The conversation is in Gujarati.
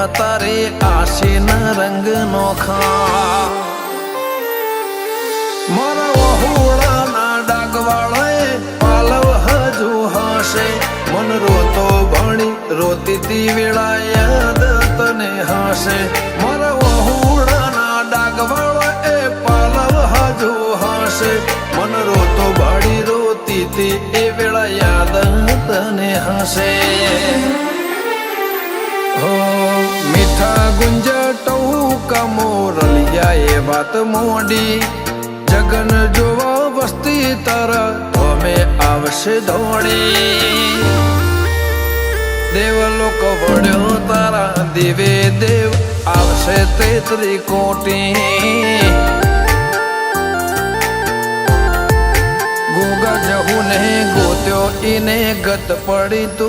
તારે આશીના રંગ નોખા મારા વહુડાના ડાગવાળાએ પાલવ હજુ હશે મન રોતો ભણી રોતી તી વેળા યાદ તને હશે મારા વહુડાના ડાગવાળાએ પાલવ હજુ હશે મન રોતો ભણી રોતી તી એ વેળા યાદ તને હશે મીઠા ગુંજા ટહુકા મોરલિયા એ વાત મોડી જગન જોવા વસ્તી તારા અમે આવશે દોડી દેવલોક વળ્યો તારા દેવે દેવ આવશે તેત્રી કોટી ગોગા જહુ ને ગોત્યો ઈને ગત પડી તું